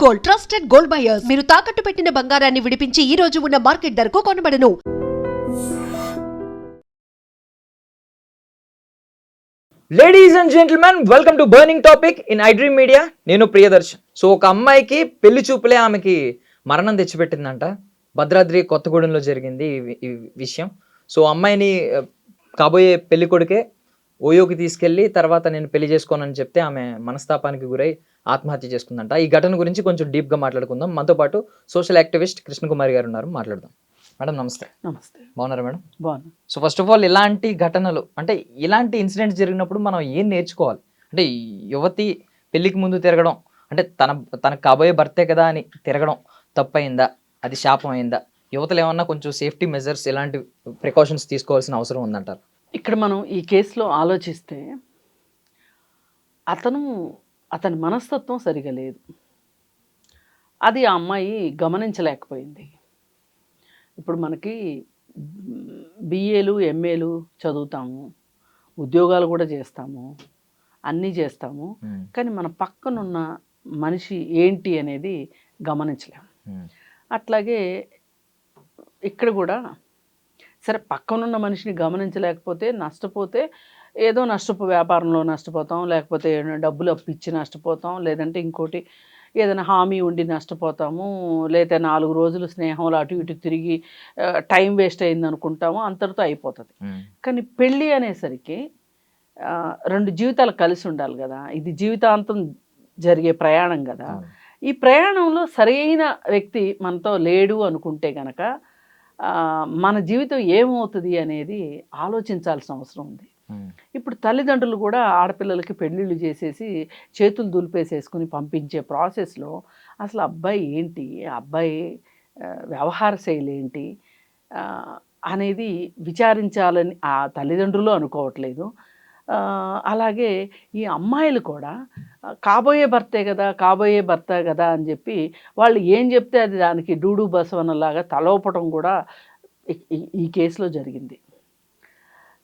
Gold, trusted gold buyers. మీరు తాకట్టు పెట్టిన బంగారాన్ని విడిపించి ఈ రోజు ఉన్న మార్కెట్ ధరకు కొనబడను. Ladies and gentlemen, welcome to burning topic in I dream media. నేను ప్రియదర్శన్. సో ఒక అమ్మాయికి పెళ్లి చూపులే ఆమెకి మరణం తెచ్చిపెట్టిందంట. భద్రాద్రి కొత్తగూడెంలో జరిగింది ఈ విషయం. సో అమ్మాయిని కాబోయే పెళ్లి కొడుకే ఓయోకి తీసుకెళ్లి తర్వాత నేను పెళ్లి చేసుకోనని చెప్తే ఆమె మనస్తాపానికి గురై ఆత్మహత్య చేసుకుందంట. ఈ ఘటన గురించి కొంచెం డీప్గా మాట్లాడుకుందాం. మనతో పాటు సోషల్ యాక్టివిస్ట్ కృష్ణకుమారి గారు ఉన్నారు, మాట్లాడదాం. మేడం నమస్తే. నమస్తే. బాగున్నారా మేడం? బాగున్నా. సో ఫస్ట్ ఆఫ్ ఆల్, ఇలాంటి ఘటనలు అంటే ఇలాంటి ఇన్సిడెంట్స్ జరిగినప్పుడు మనం ఏం నేర్చుకోవాలి? అంటే యువతి పెళ్లికి ముందు తిరగడం అంటే తనకు కాబోయే భర్తే కదా అని తిరగడం తప్పయిందా? అది శాపం అయిందా? యువతలు ఏమన్నా కొంచెం సేఫ్టీ మెజర్స్ ఇలాంటి ప్రికాషన్స్ తీసుకోవాల్సిన అవసరం ఉందంటారు? ఇక్కడ మనం ఈ కేసులో ఆలోచిస్తే అతని మనస్తత్వం సరిగా లేదు. అది ఆ అమ్మాయి గమనించలేకపోయింది. ఇప్పుడు మనకి బిఏలు ఎంఏలు చదువుతాము, ఉద్యోగాలు కూడా చేస్తాము, అన్నీ చేస్తాము, కానీ మన పక్కనున్న మనిషి ఏంటి అనేది గమనించలేము. అట్లాగే ఇక్కడ కూడా సరే, పక్కనున్న మనిషిని గమనించలేకపోతే నష్టపోతే ఏదో వ్యాపారంలో నష్టపోతాం, లేకపోతే డబ్బులు అప్పిచ్చి నష్టపోతాం, లేదంటే ఇంకోటి ఏదైనా హామీ ఉండి నష్టపోతాము, లేదా 4 రోజులు స్నేహంలో అటు ఇటు తిరిగి టైం వేస్ట్ అయింది అనుకుంటాము, అంతటితో అయిపోతుంది. కానీ పెళ్ళి అనేసరికి 2 జీవితాలు కలిసి ఉండాలి కదా. ఇది జీవితాంతం జరిగే ప్రయాణం కదా. ఈ ప్రయాణంలో సరైన వ్యక్తి మనతో లేడు అనుకుంటే గనక మన జీవితం ఏమవుతుంది అనేది ఆలోచించాల్సిన అవసరం ఉంది. ఇప్పుడు తల్లిదండ్రులు కూడా ఆడపిల్లలకి పెళ్ళిళ్ళు చేసేసి చేతులు దులిపేసేసుకుని పంపించే ప్రాసెస్లో అసలు అబ్బాయి ఏంటి, అబ్బాయి వ్యవహార శైలి ఏంటి అనేది విచారించాలని ఆ తల్లిదండ్రులు అనుకోవట్లేదు. అలాగే ఈ అమ్మాయిలు కూడా కాబోయే భర్త కదా అని చెప్పి వాళ్ళు ఏం చెప్తే అది దానికి డూడు బసవనలాగా తలోపటం కూడా ఈ కేసులో జరిగింది.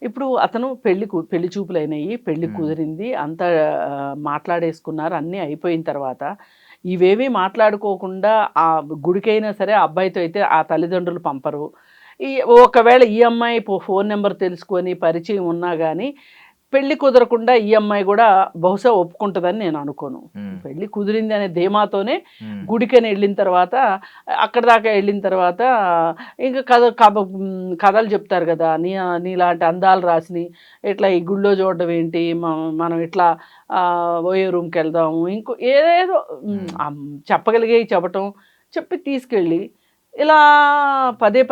ఇప్పుడు అతను పెళ్లి చూపులు అయినాయి, పెళ్లి కుదిరింది, అంతా మాట్లాడేసుకున్నారు, అన్నీ అయిపోయిన తర్వాత ఇవేమీ మాట్లాడుకోకుండా ఆ గుడికైనా సరే అబ్బాయితో అయితే ఆ తల్లిదండ్రులు పంపరు. ఒకవేళ ఈ అమ్మాయి ఫోన్ నెంబర్ తెలుసుకొని పరిచయం ఉన్నా కానీ పెళ్లి కుదరకుండా ఈ అమ్మాయి కూడా బహుశా ఒప్పుకుంటుందని నేను అనుకోను. పెళ్లి కుదిరింది అనే ధీమాతోనే గుడికని వెళ్ళిన తర్వాత, అక్కడ దాకా వెళ్ళిన తర్వాత ఇంకా కథలు చెప్తారు కదా, నీలాంటి అందాలు రాసిని ఇట్లా ఈ గుళ్ళో చూడడం ఏంటి, మనం ఇట్లా ఓయో రూమ్కి వెళ్దాము, ఇంకో ఏదేదో చెప్పి తీసుకెళ్ళి ఇలా పదే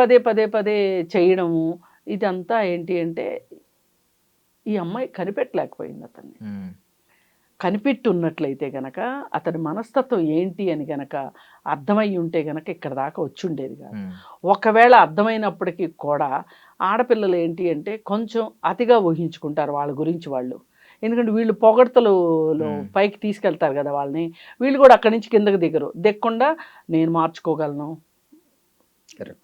చేయడము, ఇదంతా ఏంటి అంటే ఈ అమ్మాయి కనిపెట్టలేకపోయింది అతన్ని. కనిపెట్టున్నట్లయితే గనక అతని మనస్తత్వం ఏంటి అని గనక అర్థమై ఉంటే గనక ఇక్కడ దాకా వచ్చి ఉండేది కాదు. ఒకవేళ అర్థమైనప్పటికీ కూడా ఆడపిల్లలు ఏంటి అంటే కొంచెం అతిగా ఊహించుకుంటారు వాళ్ళ గురించి వాళ్ళు. ఎందుకంటే వీళ్ళు పొగడ్తలు పైకి తీసుకెళ్తారు కదా వాళ్ళని, వీళ్ళు కూడా అక్కడి నుంచి కిందకి దిగకుండా నేను మార్చుకోగలను,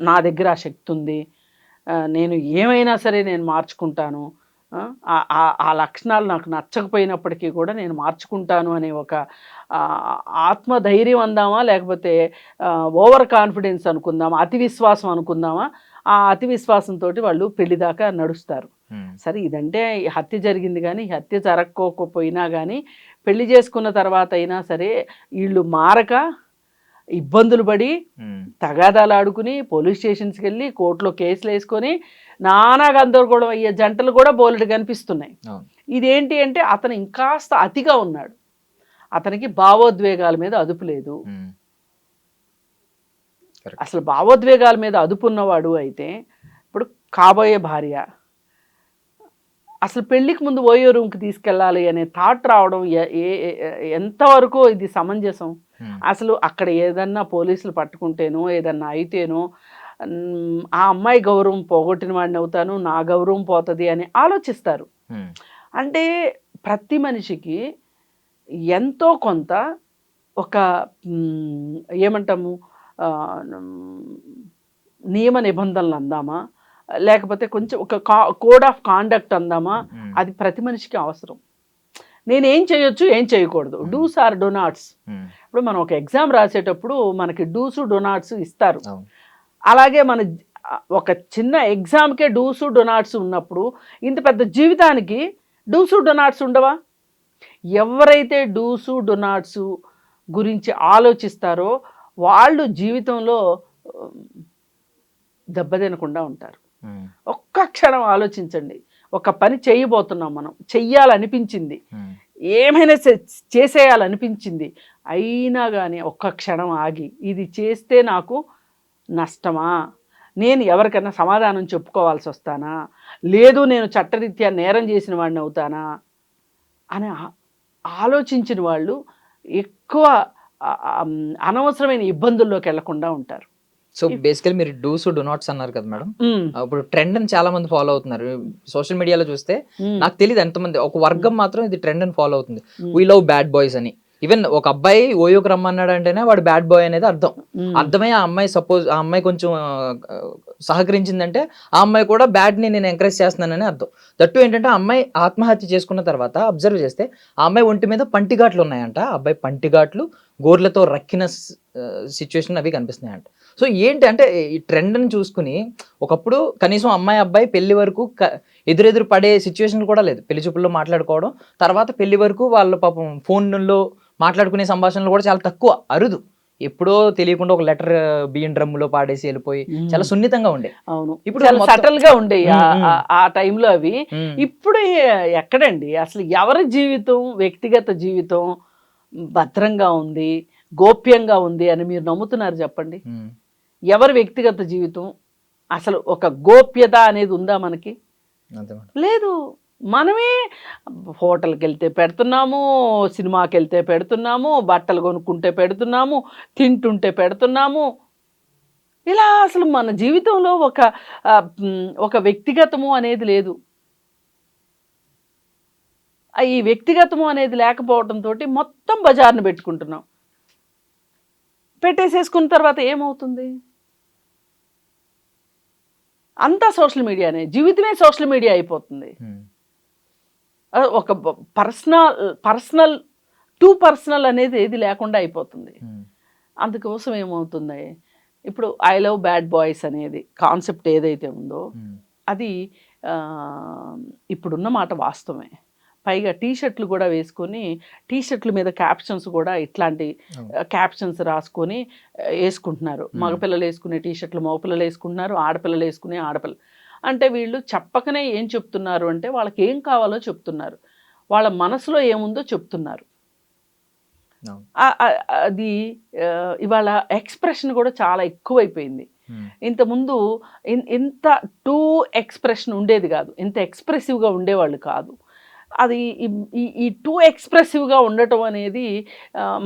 నా దగ్గర ఆ శక్తి ఉంది, నేను ఏమైనా సరే నేను మార్చుకుంటాను, ఆ లక్షణాలు నాకు నచ్చకపోయినప్పటికీ కూడా నేను మార్చుకుంటాను అనే ఒక ఆత్మధైర్యం అందామా, లేకపోతే ఓవర్ కాన్ఫిడెన్స్ అనుకుందామా, అతి విశ్వాసం అనుకుందామా, ఆ అతి విశ్వాసంతో వాళ్ళు పెళ్లి దాకా నడుస్తారు. సరే, ఇదంటే హత్య జరిగింది, కానీ హత్య జరగకపోయినా కానీ పెళ్లి చేసుకున్న తర్వాత అయినా సరే వీళ్ళు మారక ఇబ్బందులు పడి తగాదాలు ఆడుకుని పోలీస్ స్టేషన్స్కి వెళ్ళి కోర్టులో కేసులు వేసుకొని నానా గందరగోళం అయ్యే జంటలు కూడా బోలెడు కనిపిస్తున్నాయి. ఇదేంటి అంటే అతను ఇంకాస్త అతిగా ఉన్నాడు, అతనికి భావోద్వేగాల మీద అదుపు లేదు. అసలు భావోద్వేగాల మీద అదుపు ఉన్నవాడు అయితే ఇప్పుడు కాబోయే భార్య అసలు పెళ్లికి ముందు ఓయో రూమ్కి తీసుకెళ్ళాలి అనే థాట్ రావడం ఎంతవరకు ఇది సమంజసం? అసలు అక్కడ ఏదన్నా పోలీసులు పట్టుకుంటేనో ఏదన్నా అయితేనో ఆ అమ్మాయి గౌరవం పోగొట్టిన వాడిని అవుతాను, నా గౌరవం పోతుంది అని ఆలోచిస్తారు. అంటే ప్రతి మనిషికి ఎంతో కొంత ఒక ఏమంటాము నియమ నిబంధనలు అందామా, లేకపోతే కొంచెం ఒక కోడ్ ఆఫ్ కాండక్ట్ అందామా, అది ప్రతి మనిషికి అవసరం. నేనేం చేయొచ్చు ఏం చేయకూడదు, డూస్ ఆర్ డో నాట్స్. ఇప్పుడు మనం ఒక ఎగ్జామ్ రాసేటప్పుడు మనకి డూసు డొనాట్స్ ఇస్తారు. అవును. అలాగే మన ఒక చిన్న ఎగ్జామ్కే డూసు డొనాట్స్ ఉన్నప్పుడు ఇంత పెద్ద జీవితానికి డూసు డొనాట్స్ ఉండవా? ఎవరైతే డూసు డొనాట్స్ గురించి ఆలోచిస్తారో వాళ్ళు జీవితంలో దెబ్బతినకుండా ఉంటారు. ఒక్క క్షణం ఆలోచించండి. ఒక పని చేయబోతున్నాం, మనం చెయ్యాలనిపించింది, ఏమైనా చేసేయాలనిపించింది, అయినా కానీ ఒక్క క్షణం ఆగి ఇది చేస్తే నాకు నష్టమా, నేను ఎవరికైనా సమాధానం చెప్పుకోవాల్సి వస్తానా, లేదు నేను చట్టరీత్యా నేరం చేసిన వాడిని అవుతానా అని ఆలోచించిన వాళ్ళు ఎక్కువ అనవసరమైన ఇబ్బందుల్లోకి వెళ్లకుండా ఉంటారు. సో బేసికలీ మీరు డూస్ డూ నాట్స్ అన్నారు కదా మేడం, ఇప్పుడు ట్రెండ్ అని చాలా మంది ఫాలో అవుతున్నారు సోషల్ మీడియాలో చూస్తే. నాకు తెలియదు ఎంతమంది, ఒక వర్గం మాత్రం ఇది ట్రెండ్ అని ఫాలో అవుతుంది, వీ లవ్ బ్యాడ్ బాయ్స్ అని. ఈవెన్ ఒక అబ్బాయి ఓయోకి రమ్మన్నాడు అంటేనే వాడు బ్యాడ్ బాయ్ అనేది అర్థమై ఆ అమ్మాయి కొంచెం సహకరించిందంటే ఆ అమ్మాయి కూడా బ్యాడ్ ని నేను ఎంకరేజ్ చేస్తున్నానని అర్థం. దట్టు ఏంటంటే ఆ అమ్మాయి ఆత్మహత్య చేసుకున్న తర్వాత అబ్జర్వ్ చేస్తే ఆ అమ్మాయి ఒంటి మీద పంటిఘాట్లు ఉన్నాయంట, ఆ అబ్బాయి పంటిఘాట్లు గోర్లతో రక్కిన సిచ్యువేషన్ అవి కనిపిస్తున్నాయంట. సో ఏంటి అంటే ఈ ట్రెండ్ని చూసుకుని ఒకప్పుడు కనీసం అమ్మాయి అబ్బాయి పెళ్లి వరకు ఎదురెదురు పడే సిచ్యువేషన్ కూడా లేదు, పెళ్లి చూపుల్లో మాట్లాడుకోవడం, తర్వాత పెళ్లి వరకు వాళ్ళ పాపం ఫోన్లో మాట్లాడుకునే సంభాషణలు కూడా చాలా తక్కువ, అరుదు. ఎప్పుడో తెలియకుండా ఒక లెటర్ బియ్యం డ్రమ్ములో పాడేసి వెళ్ళిపోయి చాలా సున్నితంగా ఉండే. అవును, ఇప్పుడు సటల్ గా ఉండే ఆ టైంలో అవి. ఇప్పుడు ఎక్కడండి అసలు ఎవరి జీవితం, వ్యక్తిగత జీవితం భద్రంగా ఉంది, గోప్యంగా ఉంది అని మీరు నమ్ముతున్నారు చెప్పండి? ఎవరి వ్యక్తిగత జీవితం అసలు ఒక గోప్యత అనేది ఉందా మనకి? లేదు. మనమే హోటల్కి వెళ్తే పెడుతున్నాము, సినిమాకి వెళ్తే పెడుతున్నాము, బట్టలు కొనుక్కుంటే పెడుతున్నాము, తింటుంటే పెడుతున్నాము. ఇలా అసలు మన జీవితంలో ఒక వ్యక్తిగతము అనేది లేదు. ఈ వ్యక్తిగతము అనేది లేకపోవడంతో మొత్తం బజార్ను పెట్టుకుంటున్నాం. పెట్టేసేసుకున్న తర్వాత ఏమవుతుంది? అంతా సోషల్ మీడియానే, జీవితమే సోషల్ మీడియా అయిపోతుంది. ఒక పర్సనల్ అనేది ఏది లేకుండా అయిపోతుంది. అందుకోసం ఏమవుతుంది, ఇప్పుడు ఐ లవ్ బ్యాడ్ బాయ్స్ అనేది కాన్సెప్ట్ ఏదైతే ఉందో అది ఇప్పుడున్న మాట వాస్తవమే. పైగా టీషర్ట్లు కూడా వేసుకొని, టీషర్ట్ల మీద క్యాప్షన్స్ కూడా ఇట్లాంటి క్యాప్షన్స్ రాసుకొని వేసుకుంటున్నారు. మగపిల్లలు వేసుకునే టీషర్ట్లు మగపిల్లలు వేసుకుంటున్నారు, ఆడపిల్లలు వేసుకునే ఆడపిల్లలు. అంటే వీళ్ళు చెప్పకనే ఏం చెప్తున్నారు అంటే వాళ్ళకి ఏం కావాలో చెప్తున్నారు, వాళ్ళ మనసులో ఏముందో చెప్తున్నారు. అది ఇవాళ ఎక్స్ప్రెషన్ కూడా చాలా ఎక్కువైపోయింది. ఇంతకుముందు ఇంత టూ ఎక్స్ప్రెషన్ ఉండేది కాదు, ఇంత ఎక్స్ప్రెసివ్గా ఉండేవాళ్ళు కాదు. అది ఈ టూ ఎక్స్ప్రెసివ్గా ఉండటం అనేది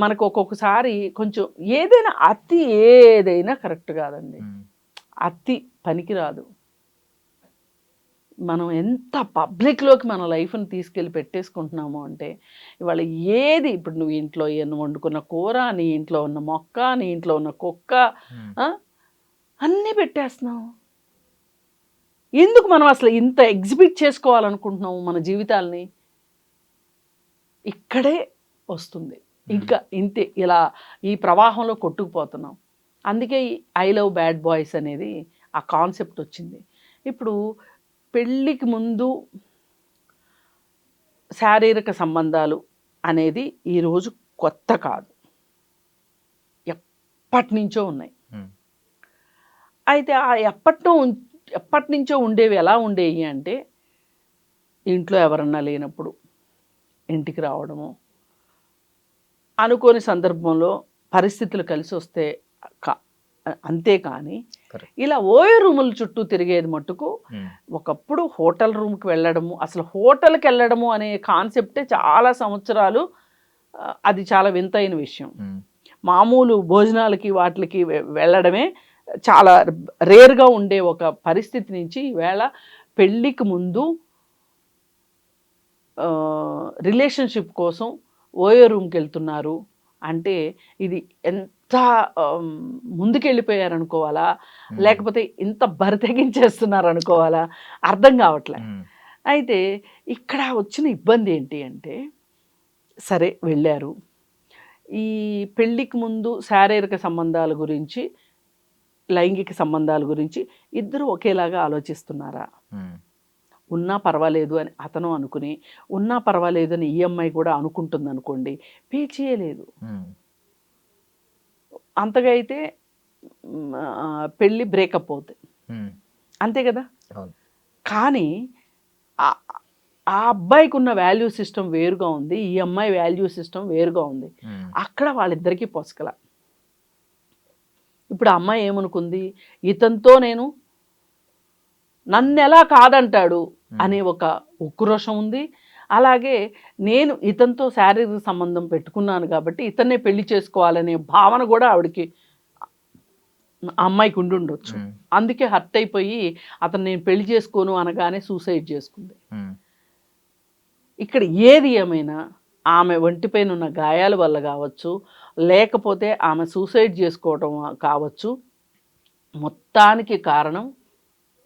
మనకు ఒక్కొక్కసారి కొంచెం ఏదైనా కరెక్ట్ కాదండి. అతి పనికిరాదు. మనం ఎంత పబ్లిక్లోకి మన లైఫ్ని తీసుకెళ్ళి పెట్టేసుకుంటున్నాము అంటే ఇవాళ ఏది, ఇప్పుడు నువ్వు ఇంట్లో వండుకున్న కూర, నీ ఇంట్లో ఉన్న మొక్క, నీ ఇంట్లో ఉన్న కుక్క, అన్నీ పెట్టేస్తున్నావు. ఎందుకు మనం అసలు ఇంత ఎగ్జిబిట్ చేసుకోవాలనుకుంటున్నాము మన జీవితాల్ని? ఇక్కడే వస్తుంది ఇంకా ఇంతే, ఇలా ఈ ప్రవాహంలో కొట్టుకుపోతున్నాం. అందుకే ఐ లవ్ బ్యాడ్ బాయ్స్ అనేది ఆ కాన్సెప్ట్ వచ్చింది. ఇప్పుడు పెళ్ళికి ముందు శారీరక సంబంధాలు అనేది ఈరోజు కొత్త కాదు, ఎప్పటి నుంచో ఉన్నాయి. అయితే ఆ ఎప్పటి నుంచో ఉండేవి ఎలా ఉండేవి అంటే, ఇంట్లో ఎవరన్నా లేనప్పుడు ఇంటికి రావడము, అనుకోని సందర్భంలో పరిస్థితులు కలిసి వస్తే అంతేకాని ఇలా ఓయో రూముల చుట్టూ తిరిగేది మట్టుకు. ఒకప్పుడు హోటల్ రూమ్కి వెళ్ళడము, అసలు హోటల్కి వెళ్ళడము అనే కాన్సెప్టే చాలా సంవత్సరాలు అది చాలా వింతైన విషయం. మామూలు భోజనాలకి వాటికి వెళ్ళడమే చాలా రేర్గా ఉండే ఒక పరిస్థితి నుంచి ఈవేళ పెళ్ళికి ముందు రిలేషన్షిప్ కోసం ఓయో రూమ్కి వెళ్తున్నారు అంటే ఇది ఎంత ముందుకెళ్ళిపోయారనుకోవాలా, లేకపోతే ఇంత బరితెగించేస్తున్నారు అనుకోవాలా, అర్థం కావట్లే. అయితే ఇక్కడ వచ్చిన ఇబ్బంది ఏంటి అంటే, సరే వెళ్ళారు, ఈ పెళ్ళికి ముందు శారీరక సంబంధాల గురించి, లైంగిక సంబంధాల గురించి ఇద్దరు ఒకేలాగా ఆలోచిస్తున్నారా? ఉన్నా పర్వాలేదు అని అతను అనుకుని, ఉన్నా పర్వాలేదు అని ఈ అమ్మాయి కూడా అనుకుంటుంది అనుకోండి, పేచీయలేదు. అంతగా అయితే పెళ్ళి బ్రేకప్ అవుతుంది, అంతే కదా. కానీ ఆ అబ్బాయికి ఉన్న వాల్యూ సిస్టమ్ వేరుగా ఉంది, ఈ అమ్మాయి వాల్యూ సిస్టమ్ వేరుగా ఉంది. అక్కడ వాళ్ళిద్దరికీ పొసకల. ఇప్పుడు ఆ అమ్మాయి ఏమనుకుంది, ఇతనితో నేను నన్ను ఎలా కాదంటాడు అనే ఒక ఉక్రోషం ఉంది. అలాగే నేను ఇతనితో శారీరక సంబంధం పెట్టుకున్నాను కాబట్టి ఇతన్నే పెళ్లి చేసుకోవాలనే భావన కూడా ఆవిడకి, అమ్మాయికి ఉండుండొచ్చు. అందుకే హర్ట్ అయిపోయి అతను నేను పెళ్లి చేసుకోను అనగానే సూసైడ్ చేసుకుంది. ఇక్కడ ఏది ఏమైనా ఆమె ఒంటిపైన ఉన్న గాయాల వల్ల కావచ్చు, లేకపోతే ఆమె సూసైడ్ చేసుకోవడం కావచ్చు, మొత్తానికి కారణం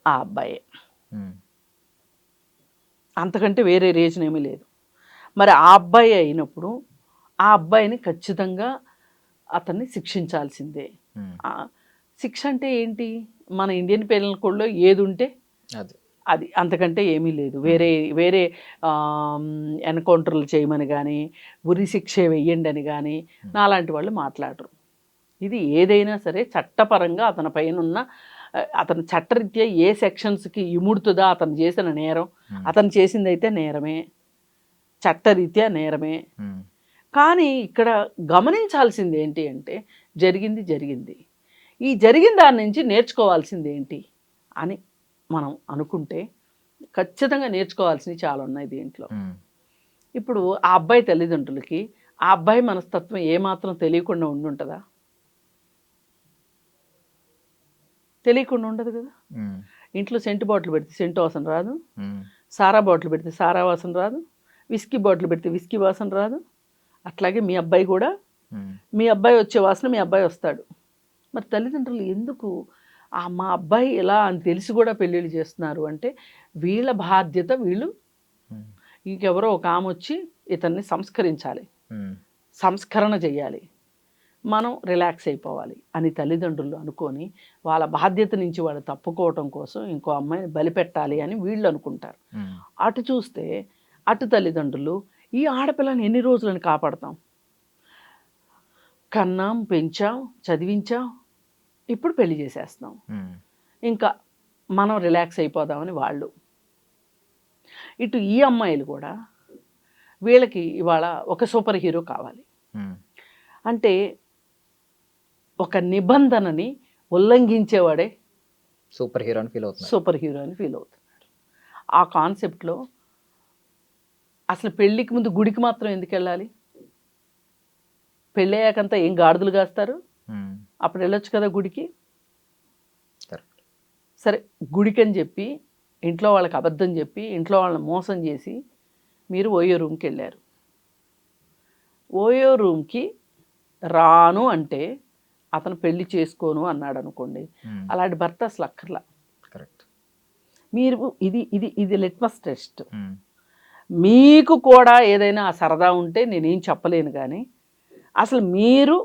ఆ అబ్బాయే. అంతకంటే వేరే రీజన్ ఏమీ లేదు. మరి ఆ అబ్బాయి అయినప్పుడు ఆ అబ్బాయిని ఖచ్చితంగా అతన్ని శిక్షించాల్సిందే. శిక్ష అంటే ఏంటి, మన ఇండియన్ పీనల్ కోడ్లో ఏది ఉంటే అది, అంతకంటే ఏమీ లేదు. వేరే వేరే ఎన్కౌంటర్లు చేయమని కానీ, ఉరి శిక్ష వెయ్యండి అని కానీ నాలాంటి వాళ్ళు మాట్లాడరు. ఇది ఏదైనా సరే చట్టపరంగా అతని పైన ఉన్న, అతను చట్టరీత్యా ఏ సెక్షన్స్కి ఇముడుతుందా అతను చేసిన నేరం, అతను చేసింది అయితే నేరమే, చట్టరీత్యా నేరమే. కానీ ఇక్కడ గమనించాల్సింది ఏంటి అంటే, జరిగింది జరిగింది, ఈ జరిగిన దాని నుంచి నేర్చుకోవాల్సింది ఏంటి అని మనం అనుకుంటే ఖచ్చితంగా నేర్చుకోవాల్సినవి చాలా ఉన్నాయి దీంట్లో. ఇప్పుడు ఆ అబ్బాయి తల్లిదండ్రులకి ఆ అబ్బాయి మనస్తత్వం ఏమాత్రం తెలియకుండా ఉండుంటుందా? తెలియకుండా ఉండదు కదా. ఇంట్లో సెంటు బాటిల్ పెడితే సెంటు వాసన రాదు, సారా బాటిల్ పెడితే సారా వాసన రాదు, విస్కీ బాటిల్ పెడితే విస్కీ వాసన రాదు. అట్లాగే మీ అబ్బాయి కూడా, మీ అబ్బాయి వచ్చే వాసన మీ అబ్బాయి వస్తాడు. మరి తల్లిదండ్రులు ఎందుకు మా అబ్బాయి ఎలా అని తెలిసి కూడా పెళ్ళిళ్ళు చేస్తున్నారు అంటే, వీళ్ళ బాధ్యత వీళ్ళు, ఇంకెవరో ఒక ఆమె వచ్చి ఇతన్ని సంస్కరించాలి, సంస్కరణ చేయాలి, మనం రిలాక్స్ అయిపోవాలి అని తల్లిదండ్రులు అనుకొని వాళ్ళ బాధ్యత నుంచి వాళ్ళు తప్పుకోవటం కోసం ఇంకో అమ్మాయిని బలిపెట్టాలి అని వీళ్ళు అనుకుంటారు. అటు చూస్తే అటు తల్లిదండ్రులు ఈ ఆడపిల్లని ఎన్ని రోజులని కాపాడతాం, కన్నాం, పెంచాం, చదివించాం, ఇప్పుడు పెళ్లి చేసేస్తాం, ఇంకా మనం రిలాక్స్ అయిపోదామని వాళ్ళు. ఇటు ఈ అమ్మాయిలు కూడా వీళ్ళకి ఇవాళ ఒక సూపర్ హీరో కావాలి అంటే, ఒక నిబంధనని ఉల్లంఘించేవాడే సూపర్ హీరో అని ఫీల్ అవుతుంది, సూపర్ హీరో అని ఫీల్ అవుతున్నాడు. ఆ కాన్సెప్ట్లో అసలు పెళ్ళికి ముందు గుడికి మాత్రం ఎందుకు వెళ్ళాలి? పెళ్ళయ్యాకంతా ఏం గాడిదలు కాస్తారు, అప్పుడు వెళ్ళొచ్చు కదా గుడికి. సరే, గుడికి అని చెప్పి ఇంట్లో వాళ్ళకి అబద్ధం చెప్పి ఇంట్లో వాళ్ళని మోసం చేసి మీరు ఓయో రూమ్కి వెళ్ళారు. ఓయో రూమ్కి రాను అంటే అతను పెళ్లి చేసుకోను అన్నాడు అనుకోండి, అలాంటి భర్త అసలు అక్కర్లా. మీరు ఇది ఇది ఇది లిట్మస్ టెస్ట్. మీకు కూడా ఏదైనా సరదా ఉంటే నేనేం చెప్పలేను, కానీ అసలు మీరు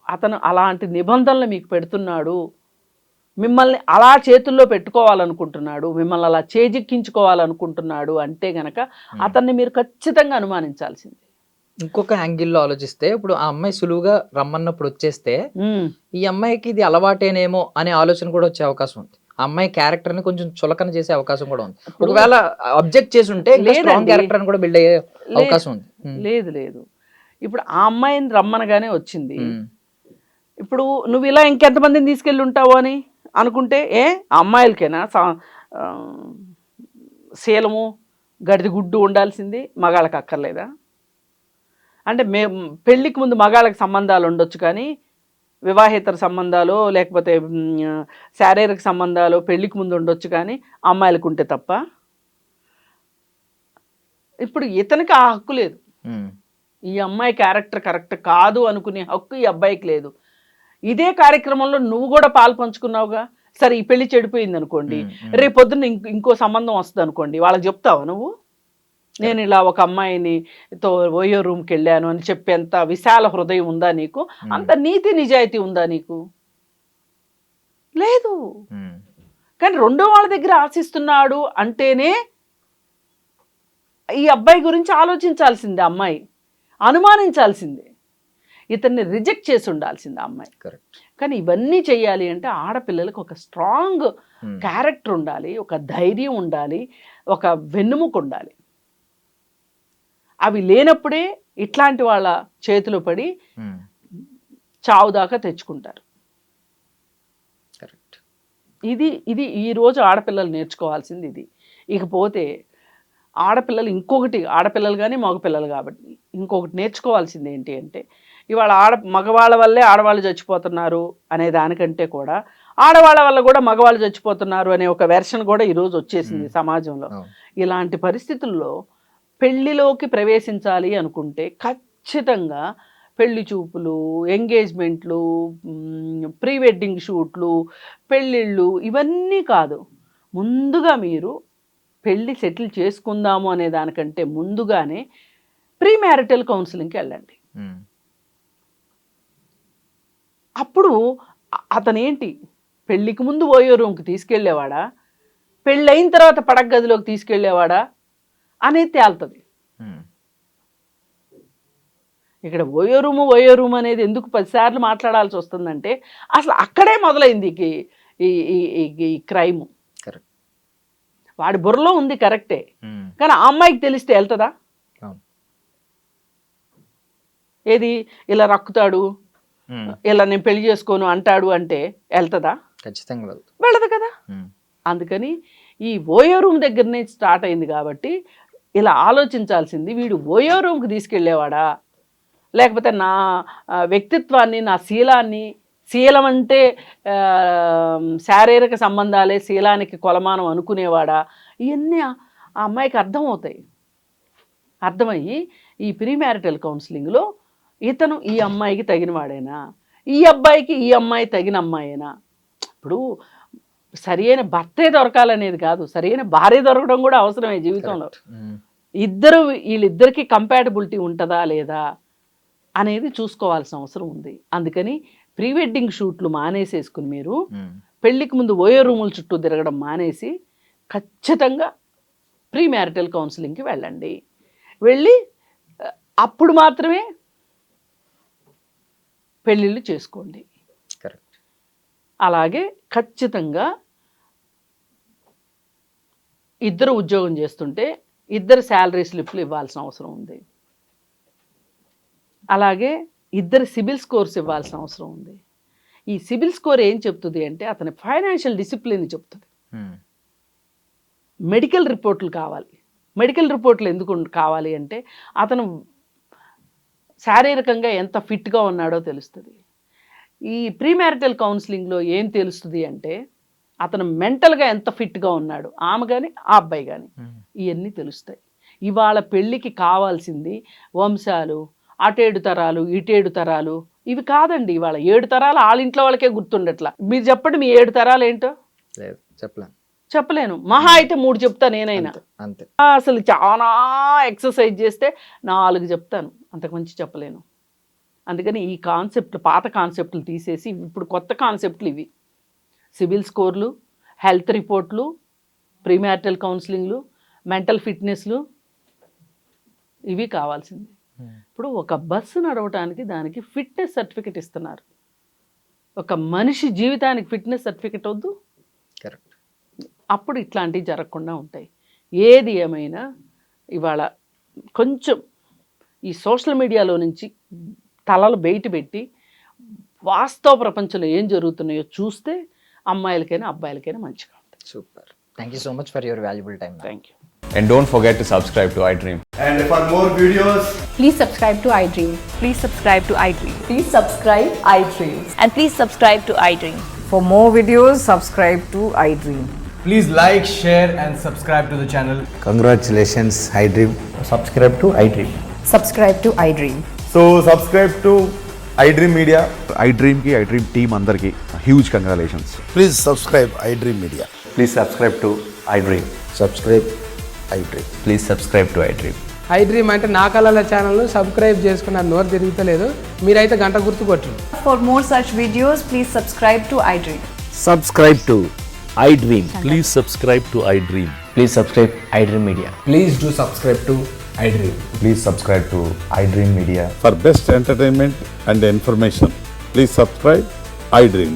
అతను అలాంటి నిబంధనలు మీకు పెడుతున్నాడు, మిమ్మల్ని అలా చేతుల్లో పెట్టుకోవాలనుకుంటున్నాడు, మిమ్మల్ని అలా చేజిక్కించుకోవాలనుకుంటున్నాడు అంటే గనక అతన్ని మీరు ఖచ్చితంగా అనుమానించాల్సింది. ఇంకొక యాంగిల్లో ఆలోచిస్తే, ఇప్పుడు ఆ అమ్మాయి సులువుగా రమ్మన్నప్పుడు వచ్చేస్తే ఈ అమ్మాయికి ఇది అలవాటేనేమో అనే ఆలోచన కూడా వచ్చే అవకాశం ఉంది. ఆ అమ్మాయి క్యారెక్టర్ ని కొంచెం చులకన చేసే అవకాశం కూడా ఉంది. ఒకవేళ అబ్జెక్ట్ చేసి ఉంటే స్ట్రాంగ్ క్యారెక్టర్ కూడా బిల్డ్ అయ్యే అవకాశం ఉంది. లేదు లేదు, ఇప్పుడు ఆ అమ్మాయిని రమ్మనగానే వచ్చింది. ఇప్పుడు నువ్వు ఇలా ఇంకెంతమందిని తీసుకెళ్ళి ఉంటావు అని అనుకుంటే, అమ్మాయిలకైనా శీలము గడిది గుడ్డు ఉండాల్సింది, మగాళ్ళకి అక్కర్లేదా? అంటే పెళ్ళికి ముందు మగాళ్ళకి సంబంధాలు ఉండొచ్చు, కానీ వివాహేతర సంబంధాలు లేకపోతే శారీరక సంబంధాలు పెళ్ళికి ముందు ఉండొచ్చు, కానీ అమ్మాయిలకు ఉంటే తప్ప. ఇప్పుడు ఇతనికి ఆ హక్కు లేదు. ఈ అమ్మాయి క్యారెక్టర్ కరెక్ట్ కాదు అనుకునే హక్కు ఈ అబ్బాయికి లేదు. ఇదే కార్యక్రమంలో నువ్వు కూడా పాలు పంచుకున్నావుగా. సరే, ఈ పెళ్లి చెడిపోయింది అనుకోండి, రేపు పొద్దున్న ఇంకో సంబంధం వస్తుంది అనుకోండి, వాళ్ళకి చెప్తావా నువ్వు? నేను ఇలా ఒక అమ్మాయిని తో ఓయో రూమ్కి వెళ్ళాను అని చెప్పేంత విశాల హృదయం ఉందా నీకు? అంత నీతి నిజాయితీ ఉందా నీకు? లేదు. కానీ రెండో వాళ్ళ దగ్గర ఆశిస్తున్నాడు అంటేనే ఈ అబ్బాయి గురించి ఆలోచించాల్సిందే అమ్మాయి, అనుమానించాల్సిందే, ఇతన్ని రిజెక్ట్ చేసి ఉండాల్సిందే అమ్మాయి. కానీ ఇవన్నీ చెయ్యాలి అంటే ఆడపిల్లలకు ఒక స్ట్రాంగ్ క్యారెక్టర్ ఉండాలి, ఒక ధైర్యం ఉండాలి, ఒక వెన్నుముక ఉండాలి. అవి లేనప్పుడే ఇట్లాంటి వాళ్ళ చేతిలో పడి చావు దాకా తెచ్చుకుంటారు. ఇది ఈరోజు ఆడపిల్లలు నేర్చుకోవాల్సింది ఇది. ఇకపోతే ఆడపిల్లలు ఇంకొకటి, ఆడపిల్లలు కానీ మగపిల్లలు కాబట్టి ఇంకొకటి నేర్చుకోవాల్సింది ఏంటి అంటే, ఇవాళ మగవాళ్ళ వల్లే ఆడవాళ్ళు చచ్చిపోతున్నారు అనే దానికంటే కూడా ఆడవాళ్ళ వల్ల కూడా మగవాళ్ళు చచ్చిపోతున్నారు అనే ఒక వెర్షన్ కూడా ఈరోజు వచ్చేసింది సమాజంలో. ఇలాంటి పరిస్థితుల్లో పెళ్లిలోకి ప్రవేశించాలి అనుకుంటే ఖచ్చితంగా పెళ్లి చూపులు, ఎంగేజ్మెంట్లు, ప్రీ వెడ్డింగ్ షూట్లు, పెళ్ళిళ్ళు ఇవన్నీ కాదు. ముందుగా మీరు పెళ్ళి సెటిల్ చేసుకుందాము అనే దానికంటే ముందుగానే ప్రీ మ్యారిటల్ కౌన్సిలింగ్కి వెళ్ళండి. అప్పుడు అతనేంటి పెళ్ళికి ముందు ఓయో రూమ్కి తీసుకెళ్ళేవాడా, పెళ్ళైన తర్వాత పడక గదిలోకి తీసుకెళ్ళేవాడా అనేది తేలుతుంది. ఇక్కడ ఓయో రూమ్ అనేది ఎందుకు 10 సార్లు మాట్లాడాల్సి వస్తుందంటే అసలు అక్కడే మొదలైంది ఈ క్రైమ్. వాడి బుర్రలో ఉంది కరెక్టే, కానీ ఆ అమ్మాయికి తెలిస్తే వెళ్తుందా? ఏది ఇలా రక్కుతాడు, ఇలా నేను పెళ్లి చేసుకోను అంటాడు అంటే వెళ్తుందా? ఖచ్చితంగా వెళ్ళదు కదా. అందుకని ఈ ఓయో రూమ్ దగ్గరనే స్టార్ట్ అయింది కాబట్టి ఇలా ఆలోచించాల్సింది, వీడు ఓయో రూమ్కి తీసుకెళ్ళేవాడా, లేకపోతే నా వ్యక్తిత్వాన్ని, నా శీలాన్ని, శీలం అంటే శారీరక సంబంధాలే శీలానికి కొలమానం అనుకునేవాడా, ఇవన్నీ ఆ అమ్మాయికి అర్థమవుతాయి. అర్థమయ్యి ఈ ప్రీ మ్యారిటల్ కౌన్సిలింగ్లో ఇతను ఈ అమ్మాయికి తగిన వాడేనా, ఈ అబ్బాయికి ఈ అమ్మాయి తగిన అమ్మాయేనా. ఇప్పుడు సరైన భర్తే దొరకాలనేది కాదు, సరైన భార్య దొరకడం కూడా అవసరమే జీవితంలో. వీళ్ళిద్దరికి కంపాటబిలిటీ ఉంటుందా లేదా అనేది చూసుకోవాల్సిన అవసరం ఉంది. అందుకని ప్రీ వెడ్డింగ్ షూట్లు మానేసేసుకుని మీరు పెళ్లికి ముందు ఓయో రూముల చుట్టూ తిరగడం మానేసి ఖచ్చితంగా ప్రీ మ్యారిటల్ కౌన్సిలింగ్కి వెళ్ళండి. వెళ్ళి అప్పుడు మాత్రమే పెళ్ళిళ్ళు చేసుకోండి. అలాగే ఖచ్చితంగా ఇద్దరు ఉద్యోగం చేస్తుంటే ఇద్దరు శాలరీ స్లిప్లు ఇవ్వాల్సిన అవసరం ఉంది. అలాగే ఇద్దరు సిబిల్ స్కోర్స్ ఇవ్వాల్సిన అవసరం ఉంది. ఈ సిబిల్ స్కోర్ ఏం చెప్తుంది అంటే అతని ఫైనాన్షియల్ డిసిప్లిన్ చెప్తుంది. మెడికల్ రిపోర్ట్లు కావాలి. మెడికల్ రిపోర్ట్లు ఎందుకు కావాలి అంటే అతను శారీరకంగా ఎంత ఫిట్గా ఉన్నాడో తెలుస్తుంది. ఈ ప్రీ మ్యారిటల్ కౌన్సిలింగ్లో ఏం తెలుస్తుంది అంటే అతను మెంటల్గా ఎంత ఫిట్గా ఉన్నాడు, ఆమె కానీ ఆ అబ్బాయి కానీ, ఇవన్నీ తెలుస్తాయి. ఇవాళ పెళ్ళికి కావాల్సింది వంశాలు, అటేడు తరాలు, ఇటేడు తరాలు ఇవి కాదండి. ఇవాళ 7 తరాలు వాళ్ళ ఇంట్లో వాళ్ళకే గుర్తుండట్లా. మీరు చెప్పండి, మీ 7 తరాలు ఏంటో చెప్పలేను. మహా అయితే 3 చెప్తా నేనైనా. అసలు చాలా ఎక్సర్సైజ్ చేస్తే 4 చెప్తాను, అంతకు మించి చెప్పలేను. అందుకని ఈ కాన్సెప్ట్, పాత కాన్సెప్ట్లు తీసేసి ఇప్పుడు కొత్త కాన్సెప్ట్లు ఇవి. సిబిల్ స్కోర్లు, హెల్త్ రిపోర్ట్లు, ప్రీ మ్యారిటల్ కౌన్సిలింగ్లు, మెంటల్ ఫిట్నెస్లు, ఇవి కావాల్సింది. ఇప్పుడు ఒక బస్సు నడవటానికి దానికి ఫిట్నెస్ సర్టిఫికెట్ ఇస్తున్నారు. ఒక మనిషి జీవితానికి ఫిట్నెస్ సర్టిఫికెట్ వద్దు? కరెక్ట్. అప్పుడు ఇట్లాంటివి జరగకుండా ఉంటాయి. ఏది ఏమైనా ఇవాళ కొంచెం ఈ సోషల్ మీడియాలో నుంచి తలలు బయట పెట్టి వాస్తవ ప్రపంచంలో ఏం జరుగుతున్నాయో చూస్తే అమ్మాయిలకైనా అబ్బాయిలకైనా మంచిగా ఉంటుంది. Super. Thank you so much for your valuable time. Thank you. And don't forget to subscribe to iDream. And for more videos, please subscribe to iDream. Please subscribe to iDream. Please subscribe iDream. And please subscribe to iDream. For more videos, subscribe to iDream. please like, share and subscribe to the channel. Congratulations, iDream. Subscribe to iDream. Subscribe to iDream. So subscribe to iDream Media. iDream ki iDream team andarki huge congratulations. Please subscribe iDream Media. Please subscribe to iDream. Subscribe iDream. Please subscribe to iDream. I dream అంటే నా కళల ఛానల్ను subscribe చేసుకున్న నోరు తిరుగుతలేదు, మీరైతే గంట గుర్తు కొట్టండి. For more such videos, please subscribe to iDream. Subscribe to iDream. Please subscribe to iDream. Please subscribe iDream Media. Please do subscribe to iDream. Please subscribe to iDream Media. For best entertainment and information, please subscribe iDream.